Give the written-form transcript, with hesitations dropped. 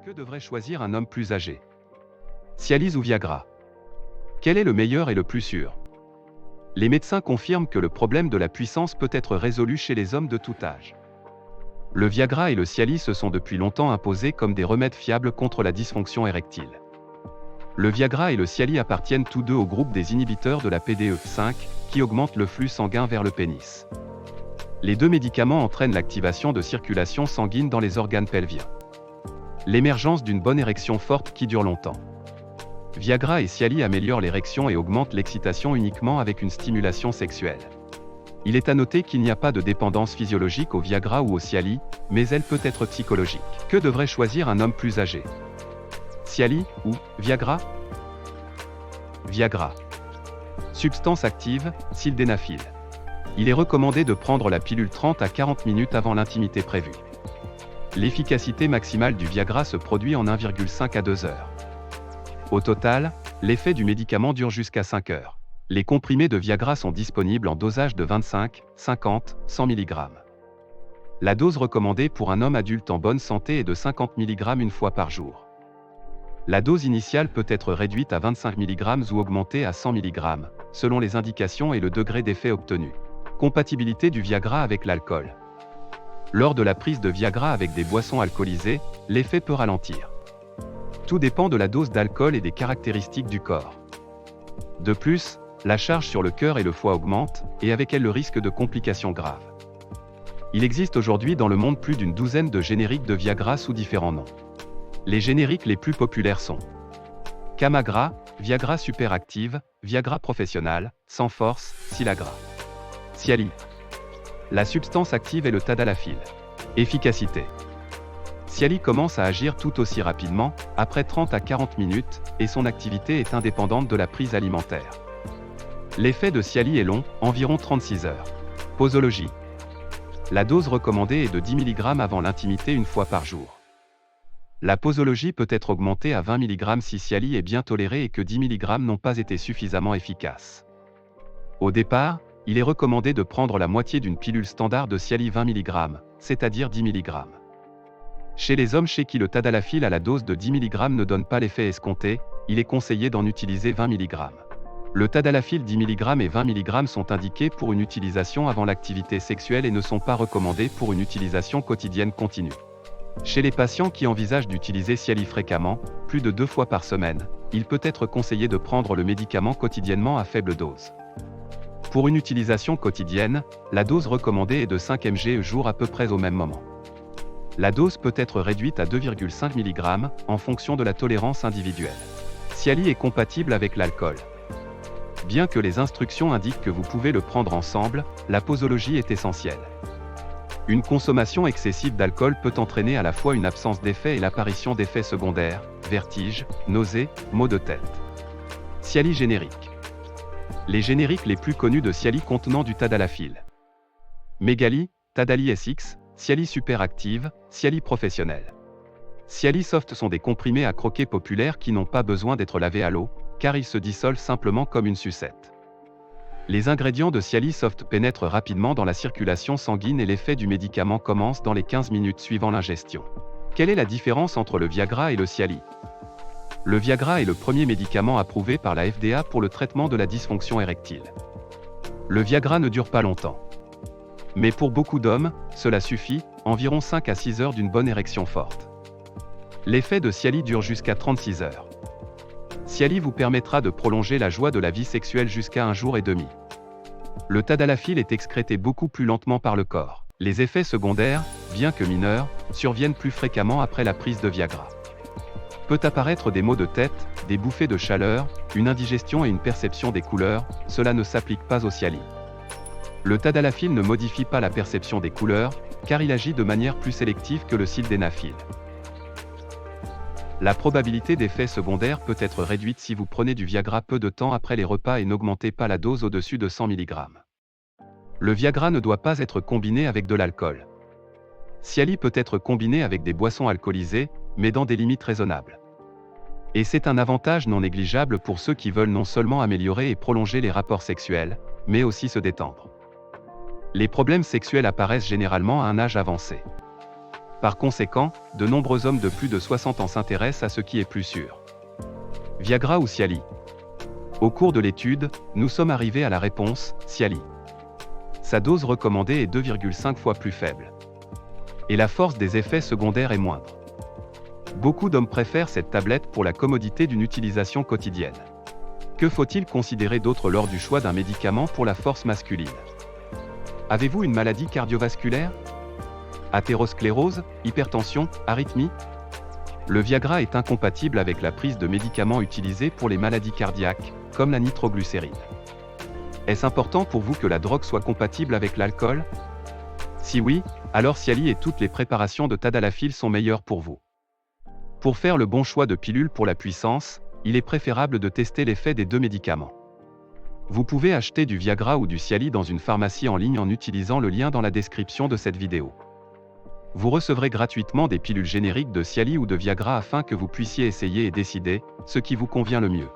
Que devrait choisir un homme plus âgé? Cialis ou Viagra? Quel est le meilleur et le plus sûr? Les médecins confirment que le problème de la puissance peut être résolu chez les hommes de tout âge. Le Viagra et le Cialis se sont depuis longtemps imposés comme des remèdes fiables contre la dysfonction érectile. Le Viagra et le Cialis appartiennent tous deux au groupe des inhibiteurs de la PDE5, qui augmente le flux sanguin vers le pénis. Les deux médicaments entraînent l'activation de circulation sanguine dans les organes pelviens. L'émergence d'une bonne érection forte qui dure longtemps. Viagra et Cialis améliorent l'érection et augmentent l'excitation uniquement avec une stimulation sexuelle. Il est à noter qu'il n'y a pas de dépendance physiologique au Viagra ou au Cialis, mais elle peut être psychologique. Que devrait choisir un homme plus âgé? Cialis ou Viagra? Viagra. Substance active, sildenafil. Il est recommandé de prendre la pilule 30 à 40 minutes avant l'intimité prévue. L'efficacité maximale du Viagra se produit en 1,5 à 2 heures. Au total, l'effet du médicament dure jusqu'à 5 heures. Les comprimés de Viagra sont disponibles en dosage de 25, 50, 100 mg. La dose recommandée pour un homme adulte en bonne santé est de 50 mg une fois par jour. La dose initiale peut être réduite à 25 mg ou augmentée à 100 mg, selon les indications et le degré d'effet obtenu. Compatibilité du Viagra avec l'alcool. Lors de la prise de Viagra avec des boissons alcoolisées, l'effet peut ralentir. Tout dépend de la dose d'alcool et des caractéristiques du corps. De plus, la charge sur le cœur et le foie augmente, et avec elle le risque de complications graves. Il existe aujourd'hui dans le monde plus d'une douzaine de génériques de Viagra sous différents noms. Les génériques les plus populaires sont Camagra, Viagra Superactive, Viagra Professionnal, Sans Force, Silagra. Cialis. La substance active est le tadalafil. Efficacité. Cialis commence à agir tout aussi rapidement, après 30 à 40 minutes, et son activité est indépendante de la prise alimentaire. L'effet de Cialis est long, environ 36 heures. Posologie. La dose recommandée est de 10 mg avant l'intimité une fois par jour. La posologie peut être augmentée à 20 mg si Cialis est bien toléré et que 10 mg n'ont pas été suffisamment efficaces. Au départ, il est recommandé de prendre la moitié d'une pilule standard de Cialis 20 mg, c'est-à-dire 10 mg. Chez les hommes chez qui le tadalafil à la dose de 10 mg ne donne pas l'effet escompté, il est conseillé d'en utiliser 20 mg. Le tadalafil 10 mg et 20 mg sont indiqués pour une utilisation avant l'activité sexuelle et ne sont pas recommandés pour une utilisation quotidienne continue. Chez les patients qui envisagent d'utiliser Cialis fréquemment, plus de 2 fois par semaine, il peut être conseillé de prendre le médicament quotidiennement à faible dose. Pour une utilisation quotidienne, la dose recommandée est de 5 mg jour à peu près au même moment. La dose peut être réduite à 2,5 mg, en fonction de la tolérance individuelle. Cialis est compatible avec l'alcool. Bien que les instructions indiquent que vous pouvez le prendre ensemble, la posologie est essentielle. Une consommation excessive d'alcool peut entraîner à la fois une absence d'effet et l'apparition d'effets secondaires, vertiges, nausées, maux de tête. Cialis générique. Les génériques les plus connus de Cialis contenant du tadalafil. Mégali, Tadali SX, Cialis Superactive, Cialis Professionnel. Cialis Soft sont des comprimés à croquer populaires qui n'ont pas besoin d'être lavés à l'eau, car ils se dissolvent simplement comme une sucette. Les ingrédients de Cialis Soft pénètrent rapidement dans la circulation sanguine et l'effet du médicament commence dans les 15 minutes suivant l'ingestion. Quelle est la différence entre le Viagra et le Cialis? Le Viagra est le premier médicament approuvé par la FDA pour le traitement de la dysfonction érectile. Le Viagra ne dure pas longtemps. Mais pour beaucoup d'hommes, cela suffit, environ 5 à 6 heures d'une bonne érection forte. L'effet de Cialis dure jusqu'à 36 heures. Cialis vous permettra de prolonger la joie de la vie sexuelle jusqu'à 1 jour et demi. Le tadalafil est excrété beaucoup plus lentement par le corps. Les effets secondaires, bien que mineurs, surviennent plus fréquemment après la prise de Viagra. Peut apparaître des maux de tête, des bouffées de chaleur, une indigestion et une perception des couleurs, cela ne s'applique pas au Cialis. Le tadalafil ne modifie pas la perception des couleurs, car il agit de manière plus sélective que le sildenafil. La probabilité d'effets secondaires peut être réduite si vous prenez du Viagra peu de temps après les repas et n'augmentez pas la dose au-dessus de 100 mg. Le Viagra ne doit pas être combiné avec de l'alcool. Cialis peut être combiné avec des boissons alcoolisées, mais dans des limites raisonnables. Et c'est un avantage non négligeable pour ceux qui veulent non seulement améliorer et prolonger les rapports sexuels, mais aussi se détendre. Les problèmes sexuels apparaissent généralement à un âge avancé. Par conséquent, de nombreux hommes de plus de 60 ans s'intéressent à ce qui est plus sûr. Viagra ou Cialis? Au cours de l'étude, nous sommes arrivés à la réponse, Cialis. Sa dose recommandée est 2,5 fois plus faible. Et la force des effets secondaires est moindre. Beaucoup d'hommes préfèrent cette tablette pour la commodité d'une utilisation quotidienne. Que faut-il considérer d'autre lors du choix d'un médicament pour la force masculine? Avez-vous une maladie cardiovasculaire? Athérosclérose, hypertension, arythmie? Le Viagra est incompatible avec la prise de médicaments utilisés pour les maladies cardiaques, comme la nitroglycérine. Est-ce important pour vous que la drogue soit compatible avec l'alcool? Si oui, alors Cialis et toutes les préparations de tadalafil sont meilleures pour vous. Pour faire le bon choix de pilule pour la puissance, il est préférable de tester l'effet des deux médicaments. Vous pouvez acheter du Viagra ou du Cialis dans une pharmacie en ligne en utilisant le lien dans la description de cette vidéo. Vous recevrez gratuitement des pilules génériques de Cialis ou de Viagra afin que vous puissiez essayer et décider ce qui vous convient le mieux.